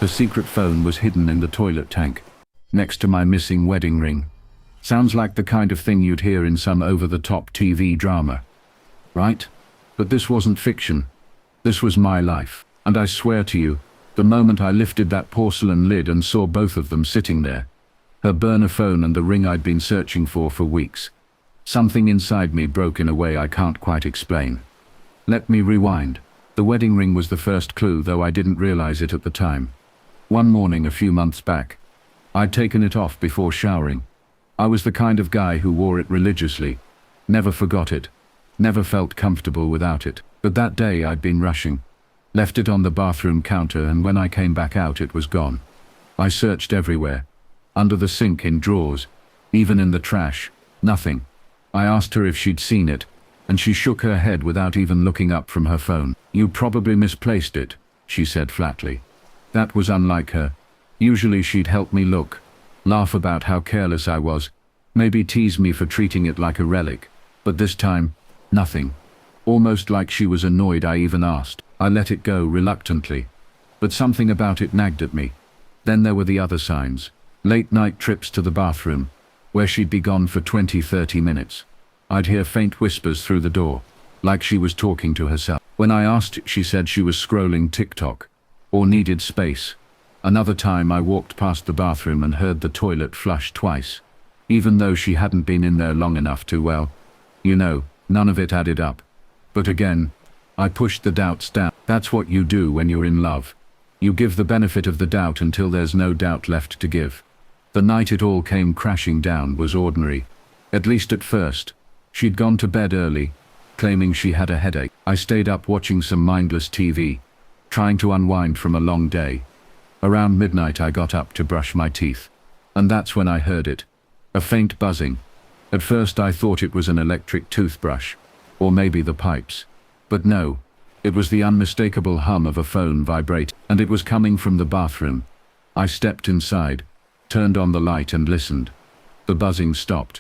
Her secret phone was hidden in the toilet tank, next to my missing wedding ring. Sounds like the kind of thing you'd hear in some over-the-top TV drama, right? But this wasn't fiction. This was my life. And I swear to you, the moment I lifted that porcelain lid and saw both of them sitting there, her burner phone and the ring I'd been searching for weeks, something inside me broke in a way I can't quite explain. Let me rewind. The wedding ring was the first clue, though I didn't realize it at the time. One morning a few months back, I'd taken it off before showering. I was the kind of guy who wore it religiously, never forgot it, never felt comfortable without it. But that day I'd been rushing, left it on the bathroom counter, and when I came back out it was gone. I searched everywhere, under the sink, in drawers, even in the trash, nothing. I asked her if she'd seen it, and she shook her head without even looking up from her phone. "You probably misplaced it," she said flatly. That was unlike her. Usually she'd help me look, laugh about how careless I was, maybe tease me for treating it like a relic. But this time, nothing. Almost like she was annoyed I even asked. I let it go reluctantly, but something about it nagged at me. Then there were the other signs. Late night trips to the bathroom, where she'd be gone for 20-30 minutes. I'd hear faint whispers through the door, like she was talking to herself. When I asked, she said she was scrolling TikTok, or needed space. Another time I walked past the bathroom and heard the toilet flush twice, even though she hadn't been in there long enough to, well, you know, none of it added up. But again, I pushed the doubts down. That's what you do when you're in love. You give the benefit of the doubt until there's no doubt left to give. The night it all came crashing down was ordinary, at least at first. She'd gone to bed early, claiming she had a headache. I stayed up watching some mindless TV, trying to unwind from a long day. Around midnight I got up to brush my teeth, and that's when I heard it. A faint buzzing. At first I thought it was an electric toothbrush, or maybe the pipes. But no, it was the unmistakable hum of a phone vibrating, and it was coming from the bathroom. I stepped inside, turned on the light and listened. The buzzing stopped.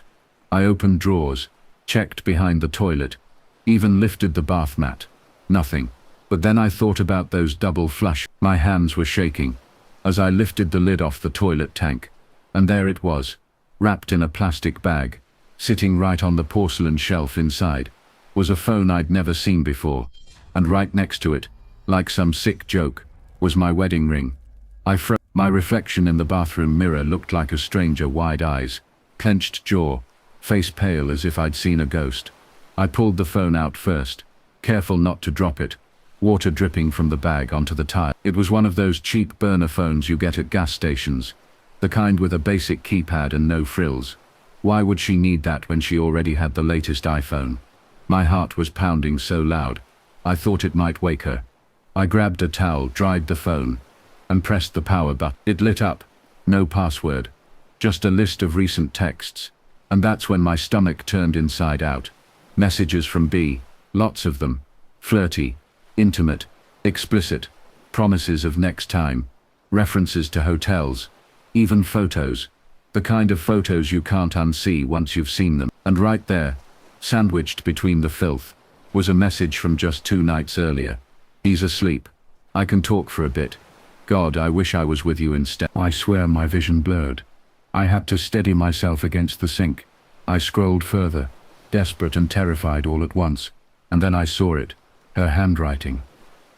I opened drawers, checked behind the toilet, even lifted the bath mat. Nothing. But then I thought about those double flush. My hands were shaking as I lifted the lid off the toilet tank, and there it was, wrapped in a plastic bag, sitting right on the porcelain shelf inside, was a phone I'd never seen before, and right next to it, like some sick joke, was my wedding ring. I froze. My reflection in the bathroom mirror looked like a stranger, wide eyes, clenched jaw, face pale as if I'd seen a ghost. I pulled the phone out first, careful not to drop it, water dripping from the bag onto the tile. It was one of those cheap burner phones you get at gas stations, the kind with a basic keypad and no frills. Why would she need that when she already had the latest iPhone? My heart was pounding so loud, I thought it might wake her. I grabbed a towel, dried the phone, and pressed the power button. It lit up. No password. Just a list of recent texts. And that's when my stomach turned inside out. Messages from B. Lots of them. Flirty, intimate, explicit, promises of next time, references to hotels, even photos. The kind of photos you can't unsee once you've seen them. And right there, sandwiched between the filth, was a message from just 2 nights earlier. "He's asleep. I can talk for a bit. God, I wish I was with you instead." I swear my vision blurred. I had to steady myself against the sink. I scrolled further, desperate and terrified all at once, and then I saw it, her handwriting.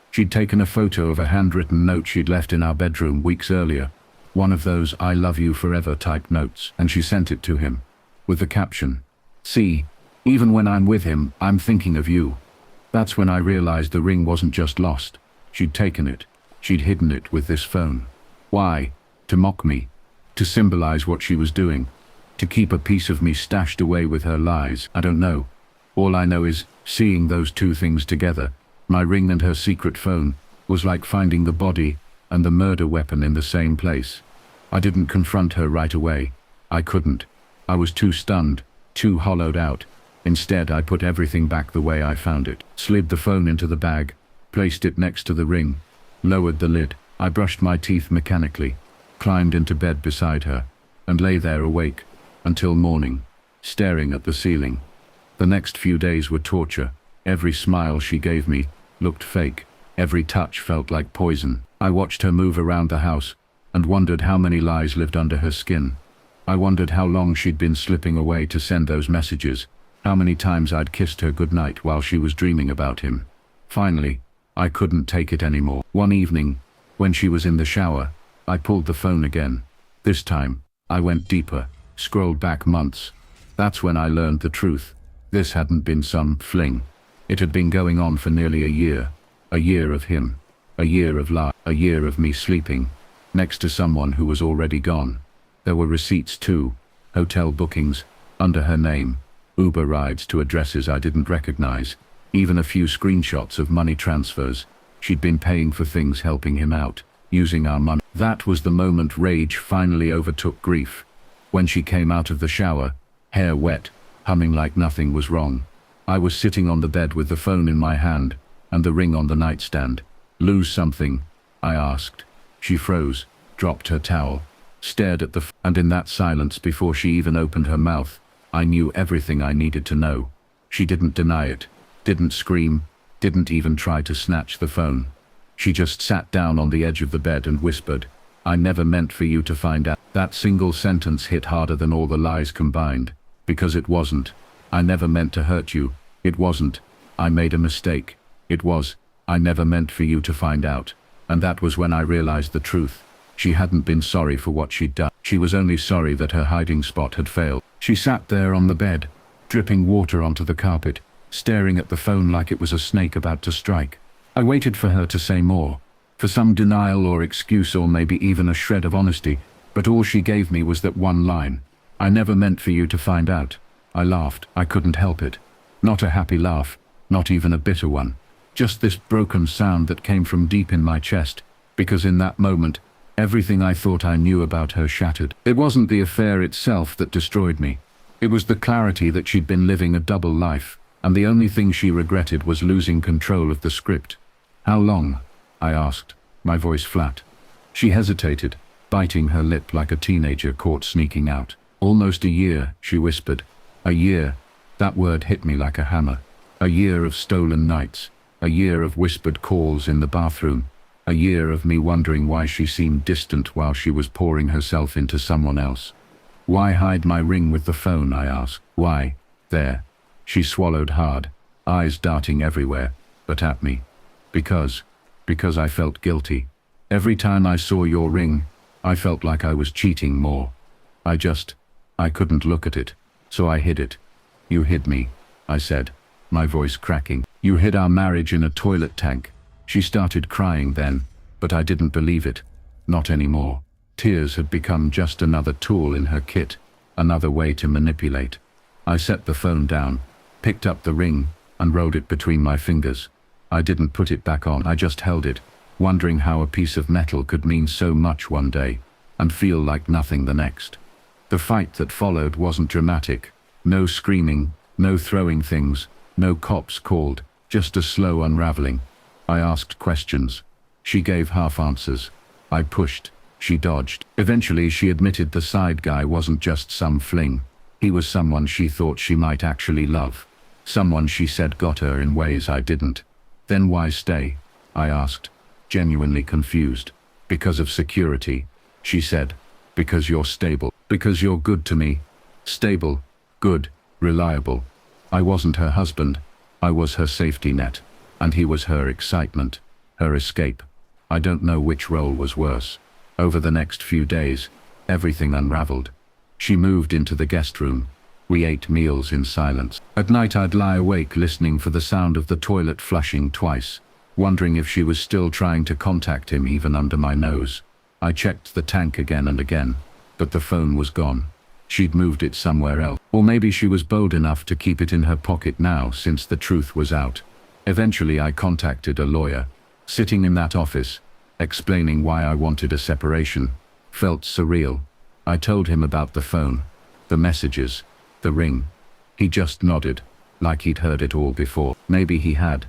She'd taken a photo of a handwritten note she'd left in our bedroom weeks earlier, one of those "I love you forever" type notes, and she sent it to him, with the caption, "See, even when I'm with him, I'm thinking of you." That's when I realized the ring wasn't just lost. She'd taken it. She'd hidden it with this phone. Why? To mock me. To symbolize what she was doing. To keep a piece of me stashed away with her lies. I don't know. All I know is, seeing those two things together, my ring and her secret phone, was like finding the body and the murder weapon in the same place. I didn't confront her right away. I couldn't. I was too stunned, too hollowed out. Instead, I put everything back the way I found it. Slid the phone into the bag, placed it next to the ring, lowered the lid. I brushed my teeth mechanically, climbed into bed beside her, and lay there awake until morning, staring at the ceiling. The next few days were torture. Every smile she gave me looked fake. Every touch felt like poison. I watched her move around the house and wondered how many lies lived under her skin. I wondered how long she'd been slipping away to send those messages, how many times I'd kissed her goodnight while she was dreaming about him. Finally, I couldn't take it anymore. One evening, when she was in the shower, I pulled the phone again. This time, I went deeper, scrolled back months. That's when I learned the truth. This hadn't been some fling. It had been going on for nearly a year. A year of him. A year of lies. A year of me sleeping next to someone who was already gone. There were receipts too, hotel bookings, under her name, Uber rides to addresses I didn't recognize, even a few screenshots of money transfers. She'd been paying for things helping him out, using our money. That was the moment rage finally overtook grief. When she came out of the shower, hair wet, humming like nothing was wrong. I was sitting on the bed with the phone in my hand, and the ring on the nightstand. "Lose something?" I asked. She froze, dropped her towel, stared at and in that silence before she even opened her mouth, I knew everything I needed to know. She didn't deny it, didn't scream, didn't even try to snatch the phone. She just sat down on the edge of the bed and whispered, "I never meant for you to find out." That single sentence hit harder than all the lies combined, because it wasn't. I never meant to hurt you. It wasn't. I made a mistake. It was. I never meant for you to find out. And that was when I realized the truth. She hadn't been sorry for what she'd done. She was only sorry that her hiding spot had failed. She sat there on the bed, dripping water onto the carpet, staring at the phone like it was a snake about to strike. I waited for her to say more, for some denial or excuse or maybe even a shred of honesty, but all she gave me was that one line. "I never meant for you to find out." I laughed. I couldn't help it. Not a happy laugh, not even a bitter one. Just this broken sound that came from deep in my chest, because in that moment, everything I thought I knew about her shattered. It wasn't the affair itself that destroyed me. It was the clarity that she'd been living a double life, and the only thing she regretted was losing control of the script. "How long?" I asked, my voice flat. She hesitated, biting her lip like a teenager caught sneaking out. "Almost a year," she whispered. "A year." That word hit me like a hammer. A year of stolen nights. A year of whispered calls in the bathroom. A year of me wondering why she seemed distant while she was pouring herself into someone else. "Why hide my ring with the phone?" I asked. "Why?" There. She swallowed hard, eyes darting everywhere, but at me. Because I felt guilty. Every time I saw your ring, I felt like I was cheating more. I couldn't look at it, so I hid it. "You hid me," I said, my voice cracking. "You hid our marriage in a toilet tank." She started crying then, but I didn't believe it. Not anymore. Tears had become just another tool in her kit, another way to manipulate. I set the phone down, picked up the ring, and rolled it between my fingers. I didn't put it back on, I just held it, wondering how a piece of metal could mean so much one day, and feel like nothing the next. The fight that followed wasn't dramatic. No screaming, no throwing things, no cops called, just a slow unraveling. I asked questions. She gave half answers. I pushed. She dodged. Eventually she admitted the side guy wasn't just some fling. He was someone she thought she might actually love. Someone she said got her in ways I didn't. "Then why stay?" I asked, genuinely confused. "Because of security," she said. "Because you're stable. Because you're good to me." Stable, good, reliable. I wasn't her husband. I was her safety net. And he was her excitement, her escape. I don't know which role was worse. Over the next few days, everything unraveled. She moved into the guest room. We ate meals in silence. At night I'd lie awake listening for the sound of the toilet flushing twice, wondering if she was still trying to contact him even under my nose. I checked the tank again and again, but the phone was gone. She'd moved it somewhere else. Or maybe she was bold enough to keep it in her pocket now since the truth was out. Eventually I contacted a lawyer. Sitting in that office, explaining why I wanted a separation, felt surreal. I told him about the phone, the messages, the ring. He just nodded, like he'd heard it all before. Maybe he had.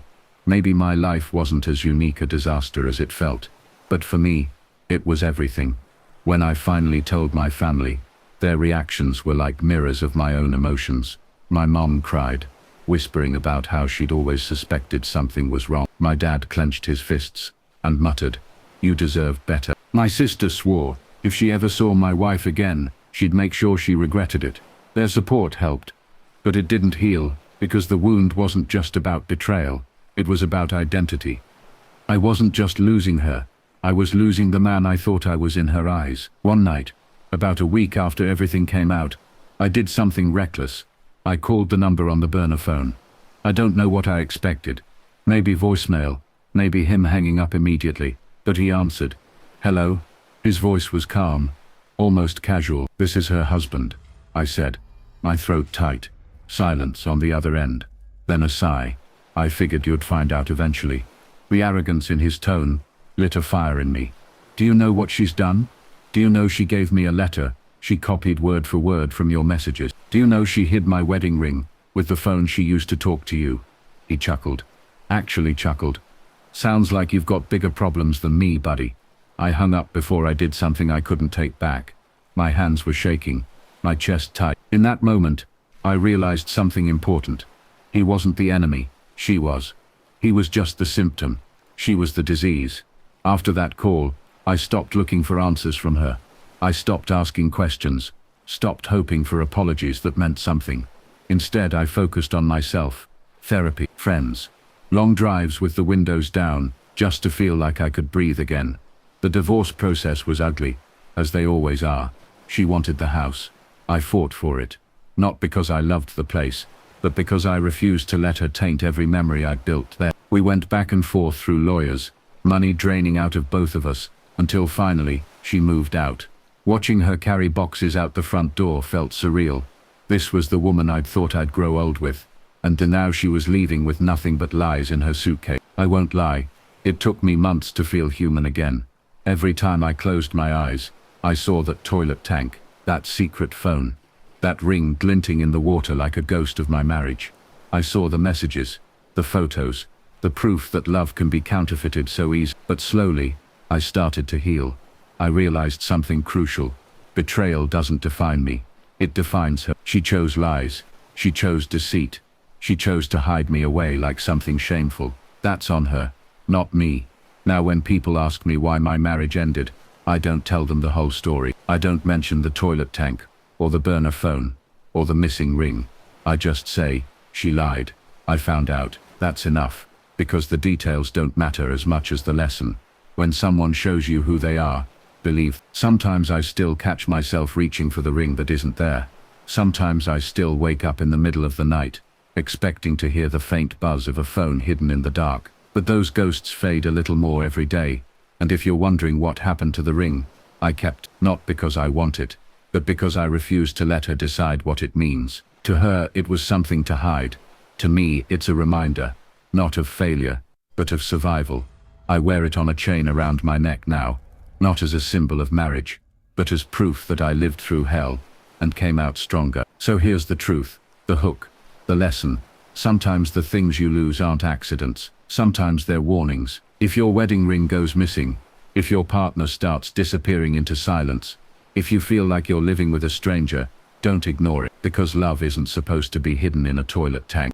Maybe my life wasn't as unique a disaster as it felt. But for me, it was everything. When I finally told my family, their reactions were like mirrors of my own emotions. My mom cried, whispering about how she'd always suspected something was wrong. My dad clenched his fists and muttered, "You deserve better." My sister swore if she ever saw my wife again, she'd make sure she regretted it. Their support helped, but it didn't heal, because the wound wasn't just about betrayal, it was about identity. I wasn't just losing her, I was losing the man I thought I was in her eyes. One night, about a week after everything came out, I did something reckless. I called the number on the burner phone. I don't know what I expected. Maybe voicemail, maybe him hanging up immediately, but he answered. "Hello?" His voice was calm, almost casual. "This is her husband," I said, my throat tight. Silence on the other end. Then a sigh. "I figured you'd find out eventually." The arrogance in his tone lit a fire in me. "Do you know what she's done? Do you know she gave me a letter she copied word for word from your messages? Do you know she hid my wedding ring with the phone she used to talk to you?" He chuckled. Actually chuckled. "Sounds like you've got bigger problems than me, buddy." I hung up before I did something I couldn't take back. My hands were shaking, my chest tight. In that moment, I realized something important. He wasn't the enemy, she was. He was just the symptom. She was the disease. After that call, I stopped looking for answers from her. I stopped asking questions, stopped hoping for apologies that meant something. Instead, I focused on myself, therapy, friends, long drives with the windows down, just to feel like I could breathe again. The divorce process was ugly, as they always are. She wanted the house. I fought for it. Not because I loved the place, but because I refused to let her taint every memory I'd built there. We went back and forth through lawyers, money draining out of both of us, until finally, she moved out. Watching her carry boxes out the front door felt surreal. This was the woman I'd thought I'd grow old with, and now she was leaving with nothing but lies in her suitcase. I won't lie, it took me months to feel human again. Every time I closed my eyes, I saw that toilet tank, that secret phone, that ring glinting in the water like a ghost of my marriage. I saw the messages, the photos, the proof that love can be counterfeited so easily. But slowly, I started to heal. I realized something crucial. Betrayal doesn't define me. It defines her. She chose lies. She chose deceit. She chose to hide me away like something shameful. That's on her, not me. Now when people ask me why my marriage ended, I don't tell them the whole story. I don't mention the toilet tank, or the burner phone, or the missing ring. I just say, she lied. I found out. That's enough. Because the details don't matter as much as the lesson. When someone shows you who they are, believe. Sometimes I still catch myself reaching for the ring that isn't there. Sometimes I still wake up in the middle of the night, expecting to hear the faint buzz of a phone hidden in the dark. But those ghosts fade a little more every day, and if you're wondering what happened to the ring, I kept, not because I want it, but because I refused to let her decide what it means. To her, it was something to hide. To me, it's a reminder, not of failure, but of survival. I wear it on a chain around my neck now, not as a symbol of marriage, but as proof that I lived through hell and came out stronger. So here's the truth, the hook, the lesson. Sometimes the things you lose aren't accidents. Sometimes they're warnings. If your wedding ring goes missing, if your partner starts disappearing into silence, if you feel like you're living with a stranger, don't ignore it, because love isn't supposed to be hidden in a toilet tank.